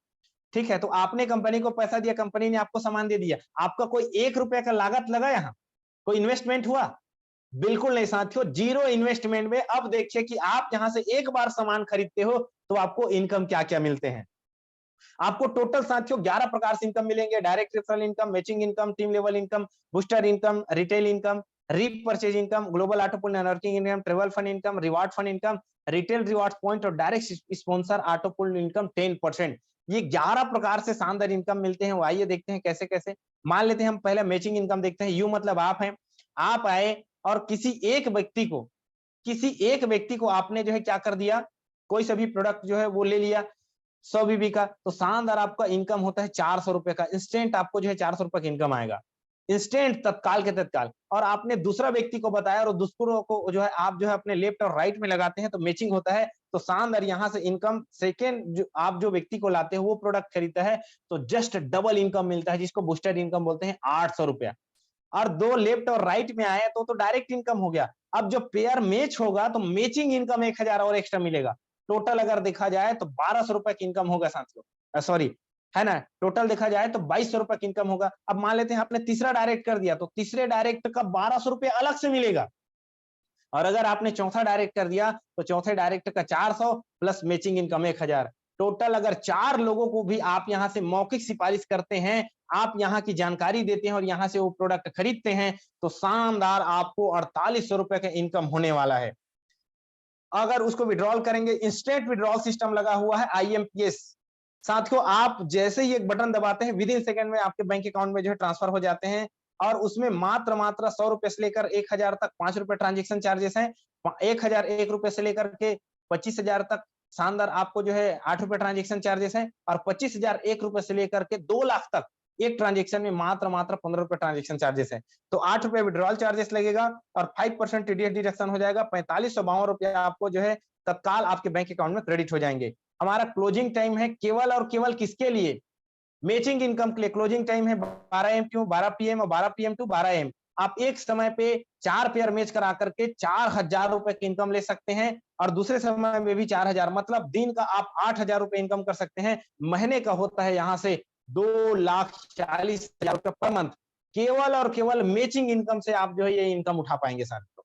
A: ठीक है, तो आपने कंपनी को पैसा दिया, कंपनी ने आपको सामान दे दिया, आपका कोई 1 रुपए का लागत लगा यहाँ? कोई इन्वेस्टमेंट हुआ? बिल्कुल नहीं साथियों, जीरो इन्वेस्टमेंट में। अब देखिए कि आप यहां से एक बार सामान खरीदते हो तो आपको इनकम क्या क्या मिलते हैं। आपको टोटल साथियों 11 प्रकार से इनकम मिलेंगे। Direct referral income, matching income, team level income, booster income, retail income, repurchase income, global auto pull networking income, travel fund income, reward fund income, retail reward point और direct sponsor auto pull income 10%। ये 11 प्रकार से शानदार income मिलते हैं। वो आइए देखते हैं कैसे कैसे। मान लेते हैं हम पहले मैचिंग इनकम देखते हैं। यू मतलब आप हैं, आप आए और किसी एक व्यक्ति को आपने जो है क्या कर दिया, कोई सा भी प्रोडक्ट जो है वो ले लिया 100 बीबी का, तो शानदार आपका इनकम होता है 400 रुपए का। इंस्टेंट आपको जो है 400 रुपए का इनकम आएगा, इंस्टेंट, तत्काल के तत्काल। और आपने दूसरा व्यक्ति को बताया और दूसरों को जो है आप जो है अपने लेफ्ट और राइट में लगाते हैं तो मैचिंग होता है, तो शानदार यहाँ से इनकम सेकेंड जो आप जो व्यक्ति को लाते हो वो प्रोडक्ट खरीदता है तो जस्ट डबल इनकम मिलता है, जिसको बूस्टर इनकम बोलते हैं, 800 रुपया। और दो लेफ्ट और राइट में आए तो डायरेक्ट इनकम हो गया। अब जो पेयर मैच होगा तो मैचिंग इनकम 1000 और एक्स्ट्रा मिलेगा। टोटल अगर देखा जाए तो 1200 रुपए की इनकम होगा साथियों, सॉरी, है ना। टोटल देखा जाए तो 2200 रुपए की इनकम होगा। अब मान लेते हैं आपने तीसरा डायरेक्ट कर दिया तो तीसरे डायरेक्ट का 1200 रुपए अलग से मिलेगा। और अगर आपने चौथा डायरेक्ट कर दिया तो चौथे डायरेक्ट का 400 प्लस मैचिंग इनकम 1000। टोटल अगर 4 लोगों को भी आप यहाँ से मौखिक सिफारिश करते हैं, आप यहाँ की जानकारी देते हैं और यहाँ से वो प्रोडक्ट खरीदते हैं, तो शानदार आपको 4800 रुपए का इनकम होने वाला है। अगर उसको विड्रॉल करेंगे, इंस्टेंट विड्रॉल सिस्टम लगा हुआ है IMPS। साथियों, आप जैसे ही एक बटन दबाते हैं, विद इन सेकंड में आपके बैंक अकाउंट में जो है ट्रांसफर हो जाते हैं और उसमें मात्र 100 रुपए से लेकर 1000 तक 5 रुपए ट्रांजेक्शन चार्जेस हैं। 1001 रुपए से लेकर के 25,000 तक शानदार आपको जो है 8 रुपए ट्रांजेक्शन चार्जेस हैं और 25,001 रुपए से लेकर के 2 लाख तक एक ट्रांजेक्शन में मात्र 15 रुपए ट्रांजेक्शन चार्जेस है। तो 8 रुपए विड्रॉल चार्जेस लगेगा और 5% टीडीएस डिडक्शन हो जाएगा। 4552 रुपए आपको जो है तत्काल आपके बैंक अकाउंट में क्रेडिट हो जाएंगे। हमारा क्लोजिंग टाइम है केवल और केवल किसके लिए? मैचिंग इनकम के लिए। क्लोजिंग टाइम है 12 एम टू 12 पीएम और 12 पीएम टू 12 एम। आप एक समय पे 4 पेयर मैच करा करके 4000 रुपए की इनकम ले सकते हैं और दूसरे समय में भी 4000, मतलब दिन का आप 8000 रुपए इनकम कर सकते हैं। महीने का होता है यहाँ से 2,40,000 रुपए पर मंथ। केवल और केवल मैचिंग इनकम से आप जो है ये इनकम उठा पाएंगे साथियों।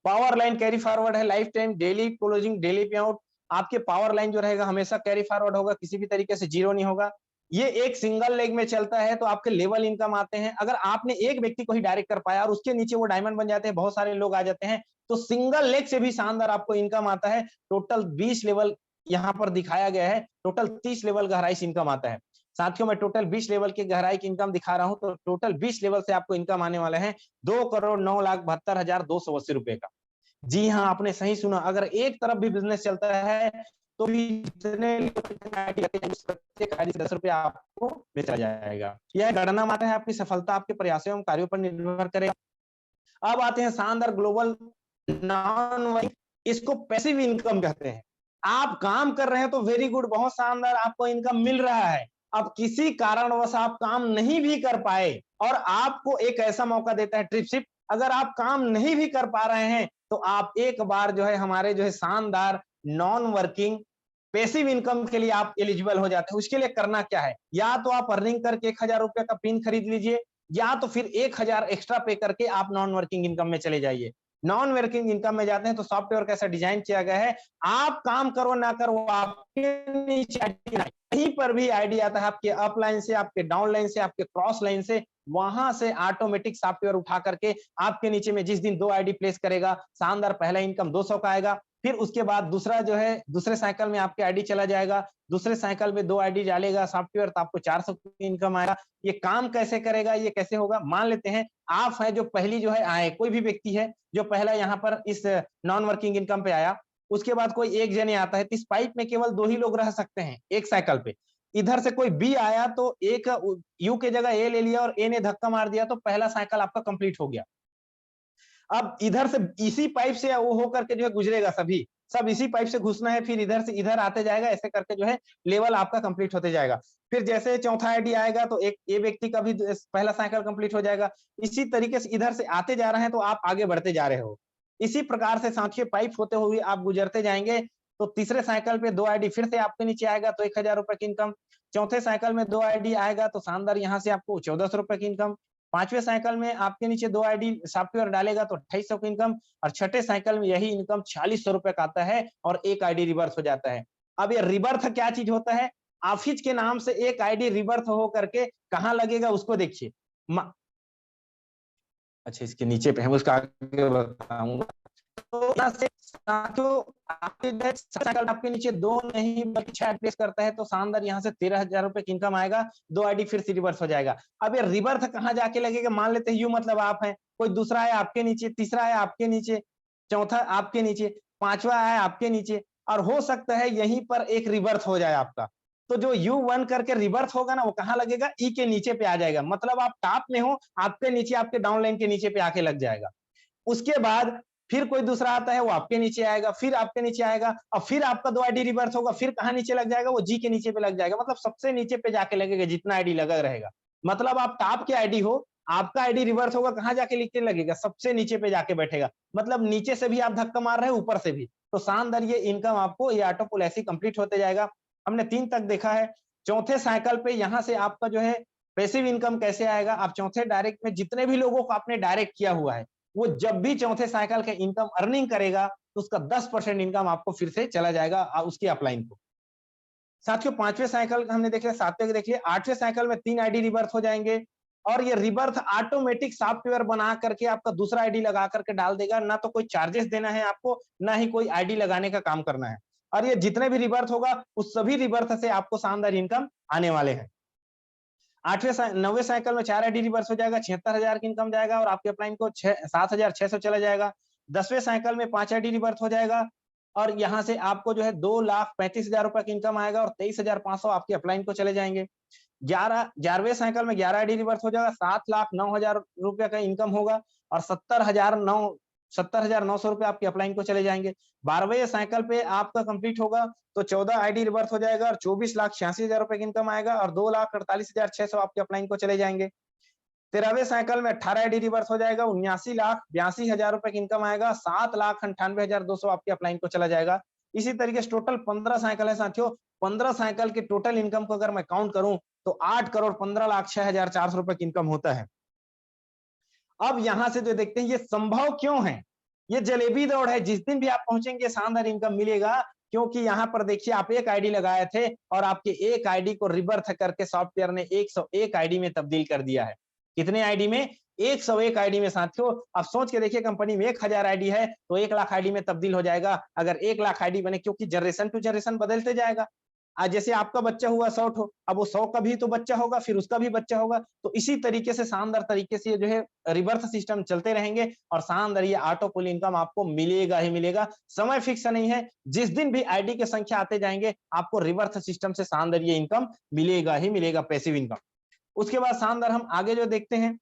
A: पावर लाइन कैरी फॉरवर्ड है, life time, daily closing, daily पे आउट। आपके पावर लाइन जो रहेगा हमेशा कैरी फॉरवर्ड होगा, किसी भी तरीके से जीरो नहीं होगा। ये एक सिंगल लेग में चलता है तो आपके लेवल इनकम आते हैं। अगर आपने एक व्यक्ति को ही डायरेक्ट कर पाया और उसके नीचे वो डायमंड बन जाते हैं, बहुत सारे लोग आ जाते हैं, तो सिंगल लेग से भी शानदार आपको इनकम आता है। टोटल 20 लेवल यहाँ पर दिखाया गया है, टोटल 30 लेवल गहराई से इनकम आता है। साथियों, मैं टोटल 20 लेवल की गहराई की इनकम दिखा रहा हूं, तो टोटल 20 लेवल से आपको इनकम आने वाला है 2,09,72,280 रुपए का। जी हाँ, आपने सही सुना। अगर एक तरफ भी बिजनेस चलता है तो भी जितने प्रत्येक आईडी से 10 रुपया आपको बेचा जाएगा। यह गणना मात्र है, आपकी सफलता आपके प्रयासों एवं कार्यों पर निर्भर करेगा। अब आते हैं शानदार ग्लोबल नॉन, इसको पैसिव इनकम कहते हैं। आप काम कर रहे हैं तो वेरी गुड, बहुत शानदार आपको इनकम मिल रहा है। अब किसी कारणवश आप काम नहीं भी कर पाए और आपको एक ऐसा मौका देता है ट्रिपशिप, अगर आप काम नहीं भी कर पा रहे हैं तो आप एक बार जो है हमारे जो है शानदार नॉन वर्किंग पैसिव इनकम के लिए आप एलिजिबल हो जाते हैं। उसके लिए करना क्या है? या तो आप अर्निंग करके 1000 रुपए का पिन खरीद लीजिए, या तो फिर 1000 एक्स्ट्रा पे करके आप नॉन वर्किंग इनकम में चले जाइए। नॉन वर्किंग इनकम में जाते हैं तो सॉफ्टवेयर कैसा डिजाइन किया गया है, आप काम करो ना करो, आपके नीचे कहीं पर भी आईडी आता है, आपके अपलाइन से, आपके डाउनलाइन से, आपके क्रॉस लाइन से, वहां से ऑटोमेटिक सॉफ्टवेयर उठा करके आपके नीचे में जिस दिन 2 आईडी प्लेस करेगा, शानदार पहला इनकम 200 का आएगा। फिर उसके बाद दूसरा जो है दूसरे साइकिल में आपके आईडी चला जाएगा, दूसरे साइकिल में 2 आईडी डालेगा सॉफ्टवेयर, तो आपको 400 की इनकम आएगा। ये काम कैसे करेगा, ये कैसे होगा? मान लेते हैं आप है जो पहली जो है आए, कोई भी व्यक्ति है जो पहला यहाँ पर इस नॉन वर्किंग इनकम पे आया, उसके बाद कोई एक जने आता है, तो इस पाइप में केवल 2 ही लोग रह सकते हैं एक साइकिल पे। इधर से कोई बी आया तो एक यू के जगह ए ले लिया और ए ने धक्का मार दिया, तो पहला साइकिल आपका कंप्लीट हो गया। अब इधर से इसी पाइप से वो होकर के जो है गुजरेगा, सभी सब इसी पाइप से घुसना है, फिर इधर से इधर आते जाएगा, ऐसे करके जो है लेवल आपका कंप्लीट होते जाएगा। फिर जैसे चौथा आईडी आएगा तो एक ये व्यक्ति का भी पहला साइकिल कंप्लीट हो जाएगा। इसी तरीके से इधर से आते जा रहे हैं तो आप आगे बढ़ते जा रहे हो। इसी प्रकार से साथियों पाइप होते हुए आप गुजरते जाएंगे, तो तीसरे साइकिल पे 2 आईडी फिर से आपके नीचे आएगा तो 1000 रुपए की इनकम। चौथे साइकिल में 2 आईडी आएगा तो शानदार यहाँ से आपको 1400 रुपए की इनकम। पांचवें साइकिल में आपके नीचे 2 आईडी सॉफ्टवेयर डालेगा तो 2800 की इनकम, और छठे साइकिल में यही इनकम 4600 रुपए का आता है और एक आईडी रिवर्स हो जाता है। अब ये रिवर्थ क्या चीज होता है? ऑफिस के नाम से एक आईडी रिवर्थ हो करके कहाँ लगेगा उसको देखिए। अच्छा, इसके नीचे पे है, उसका आगे बताऊंगा। तो यहाँ से आपके नीचे 2 नहीं बल्कि 6 प्लेस करता है तो शानदार यहाँ से 13,000 रुपए की इनकम आएगा। 2 आईडी फिर से रिवर्स हो जाएगा। अब ये रिवर्स कहाँ जाके लगेगा? मान लेते हैं यू मतलब आप हैं, कोई दूसरा है आपके नीचे, तीसरा है आपके नीचे, चौथा आपके नीचे, पांचवा है आपके नीचे, और हो सकता है यहीं पर एक रिवर्स हो जाए आपका। तो जो U1 करके रिवर्स होगा ना, वो कहाँ लगेगा? ई के नीचे पे आ जाएगा। मतलब आप टॉप में हो, आपके नीचे आपके डाउन लाइन के नीचे पे आके लग जाएगा। उसके बाद फिर कोई दूसरा आता है, वो आपके नीचे आएगा, फिर आपके नीचे आएगा, और फिर आपका 2 आईडी रिवर्स होगा, फिर कहाँ नीचे लग जाएगा? वो जी के नीचे पे लग जाएगा। मतलब सबसे नीचे पे जाके लगेगा जितना आईडी लगा रहेगा। मतलब आप टॉप के आईडी हो, आपका आईडी रिवर्स होगा, कहाँ जाके लिखने लगेगा? सबसे नीचे पे जाके बैठेगा। मतलब नीचे से भी आप धक्का मार रहे हैं, ऊपर से भी। तो शानदार ये इनकम आपको ये ऑटो पुल ऐसे कंप्लीट होते जाएगा। हमने 3 तक देखा है। चौथे साइकिल पे यहाँ से आपका जो है पैसिव इनकम कैसे आएगा? आप चौथे डायरेक्ट में जितने भी लोगों को आपने डायरेक्ट किया हुआ है, वो जब भी चौथे साइकिल के इनकम अर्निंग करेगा तो उसका 10% इनकम आपको फिर से चला जाएगा उसकी अपलाइन को। साथियों 5वें साइकिल हमने देख लिया, 7वें देख लिया, 8वें साइकिल में 3 आईडी रिबर्थ हो जाएंगे और ये रिबर्थ ऑटोमेटिक सॉफ्टवेयर बना करके आपका दूसरा आईडी लगा करके डाल देगा। ना तो कोई चार्जेस देना है आपको, ना ही कोई आईडी लगाने का काम करना है। और ये जितने भी रिबर्थ होगा उस सभी रिबर्थ से आपको शानदार इनकम आने वाले हैं। 9वें साइकिल में 4 आईडी रिवर्स हो जाएगा, 76,000 की इनकम जाएगा और आपके अपलाइन को 7,600 चला जाएगा। 10वें साइकिल में 5 आईडी रिवर्स हो जाएगा और यहाँ से आपको जो है 2,35,000 रुपए की इनकम आएगा और 23,500 आपके अपलाइन को चले जाएंगे। 11वें साइकिल में 11 आईडी रिवर्स हो जाएगा, 7,09,000 रुपए का इनकम होगा और 70,900 रुपए आपके अपलाइन को चले जाएंगे। 12वें साइकिल पे आपका कंप्लीट होगा तो 14 आईडी रिवर्स हो जाएगा और 24,86,000 रुपए की इनकम आएगा और 2,48,600 आपके अपलाइन को चले जाएंगे। 13वें साइकिल में 18 आईडी रिवर्स हो जाएगा, 79,82,000 रुपए की इनकम आएगा, 7,98,200 आपके अपलाइन को चला जाएगा। इसी तरीके से टोटल 15 साइकिल है साथियों। 15 साइकिल के टोटल इनकम को अगर मैं काउंट करूं तो 8,15,06,400 रुपए की इनकम होता है। अब यहां से जो देखते हैं ये संभव क्यों है, ये जलेबी दौड़ है। जिस दिन भी आप पहुंचेंगे शानदार इनकम मिलेगा, क्योंकि यहाँ पर देखिए आप एक आईडी लगाए थे और आपके एक आईडी को रिबर्थ करके सॉफ्टवेयर ने 101 आईडी में तब्दील कर दिया है। कितने आईडी में? 101 आईडी में साथियों। अब सोच के देखिए कंपनी में 1000 आईडी है तो 1 लाख आईडी में तब्दील हो जाएगा अगर 1 लाख आईडी बने, क्योंकि जनरेशन टू जनरेशन बदलते जाएगा। आज जैसे आपका बच्चा हुआ 100 ठो, अब वो 100 का भी तो बच्चा होगा, फिर उसका भी बच्चा होगा। तो इसी तरीके से शानदार तरीके से ये जो है रिवर्स सिस्टम चलते रहेंगे और शानदार ये ऑटो पुल इनकम आपको मिलेगा ही मिलेगा। समय फिक्स नहीं है, जिस दिन भी आईडी की संख्या आते जाएंगे आपको रिवर्स सिस्टम से शानदार ये इनकम मिलेगा ही मिलेगा, पैसिव इनकम। उसके बाद शानदार हम आगे जो देखते हैं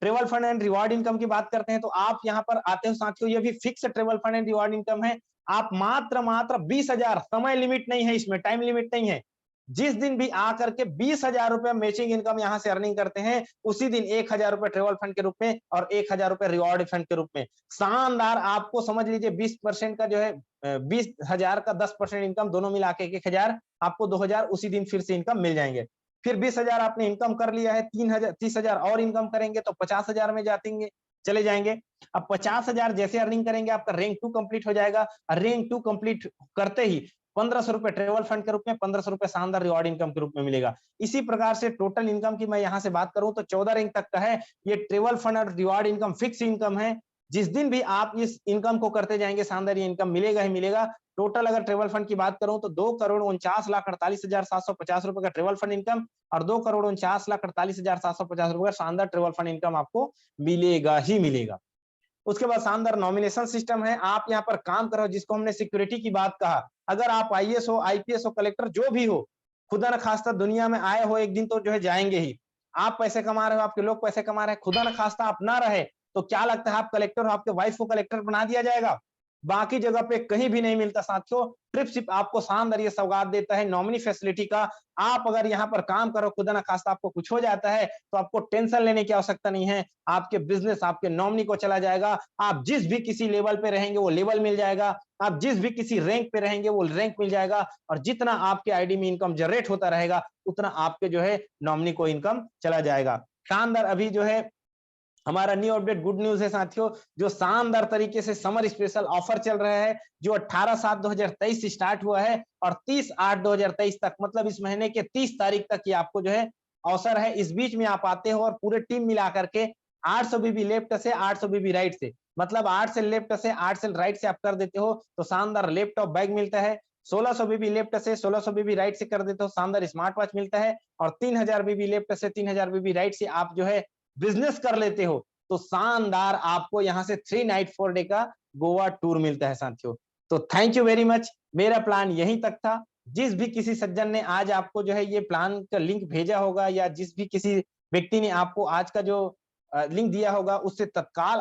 A: travel fund and reward income की बात करते हैं तो आप यहाँ पर आते हो साथियों, ये भी fix travel fund and reward income है। आप मात्र 20,000, समय लिमिट नहीं है, इसमें टाइम लिमिट नहीं है। जिस दिन भी आकर के 20,000 रुपए मैचिंग इनकम यहाँ से अर्निंग करते हैं, उसी दिन 1,000 रुपए ट्रेवल फंड के रूप में और 1,000 रुपए रिवॉर्ड फंड के रूप में। शानदार, आपको समझ लीजिए 20% का जो है 20,000 का 10% इनकम दोनों मिला के 1,000, आपको 2,000 उसी दिन फिर से इनकम मिल जाएंगे। फिर 20,000 आपने इनकम कर लिया है, 30,000 और इनकम करेंगे तो 50,000 में जातेंगे चले जाएंगे। अब 50,000 जैसे अर्निंग करेंगे आपका रैंक 2 कंप्लीट हो जाएगा। रैंक 2 कंप्लीट करते ही 1,500 रुपए ट्रेवल फंड के रूप में, 1,500 रुपए शानदार रिवॉर्ड इनकम के रूप में मिलेगा। इसी प्रकार से टोटल इनकम की मैं यहाँ से बात करूं तो 14 रैंक तक का है। ये ट्रेवल फंड और रिवॉर्ड इनकम फिक्स इनकम है। जिस दिन भी आप इस इनकम को करते जाएंगे शानदार ये इनकम मिलेगा ही मिलेगा। टोटल अगर ट्रेवल फंड की बात करूं तो 2,49,48,750 रुपए का ट्रेवल फंड इनकम और 2,49,48,750 रुपए का शानदार ट्रेवल फंड इनकम आपको मिलेगा ही मिलेगा। उसके बाद शानदार नॉमिनेशन सिस्टम है। आप यहाँ पर काम करो, जिसको हमने सिक्योरिटी की बात कहा। अगर आप आईएएस हो, आईपीएस हो, कलेक्टर जो भी हो, खुदा न खास्ता दुनिया में आए हो एक दिन तो जो है जाएंगे ही। आप पैसे कमा रहे हो, आपके लोग पैसे कमा रहे हैं, खुदा न खास्ता आप ना रहे तो क्या लगता है आप कलेक्टर हो, आपके वाइफ को कलेक्टर बना दिया जाएगा? बाकी जगह पे कहीं भी नहीं मिलता साथियों। ट्रिपशिप आपको शानदार ये सौगात देता है नॉमिनी फैसिलिटी का। आप अगर यहाँ पर काम करो, खुदा ना खास्ता आपको कुछ हो जाता है तो आपको टेंशन लेने की आवश्यकता नहीं है। आपके बिजनेस आपके नॉमिनी को चला जाएगा। आप जिस भी किसी लेवल पे रहेंगे वो लेवल मिल जाएगा, आप जिस भी किसी रैंक पे रहेंगे वो रैंक मिल जाएगा और जितना आपके आईडी में इनकम जनरेट होता रहेगा उतना आपके जो है नॉमिनी को इनकम चला जाएगा। शानदार, अभी जो है हमारा न्यू अपडेट गुड न्यूज है साथियों, जो शानदार तरीके से समर स्पेशल ऑफर चल रहा है, जो 18/7/2023 से स्टार्ट हुआ है और 30/8/2023 तक, मतलब इस महीने के 30 तारीख तक ये आपको जो है अवसर है। इस बीच में आप आते हो और पूरे टीम मिला करके 800 बीबी लेफ्ट से 800 बीबी राइट से, मतलब 8 से लेफ्ट से 8 से राइट से आप कर देते हो तो शानदार लैपटॉप बैग मिलता है। 1600 बीबी लेफ्ट से 1600 बीबी राइट से कर देते हो शानदार स्मार्ट वॉच मिलता है और 3000 बीबी लेफ्ट से 3000 बीबी राइट से आप जो है बिजनेस कर लेते हो तो शानदार आपको यहाँ से 3 नाइट 4 डे का गोवा टूर मिलता है साथियों। तो थैंक यू वेरी मच। मेरा प्लान यहीं तक था। जिस भी किसी सज्जन ने आज आपको जो है ये प्लान का लिंक भेजा होगा या जिस भी किसी व्यक्ति ने आपको आज का जो लिंक दिया होगा उससे तत्काल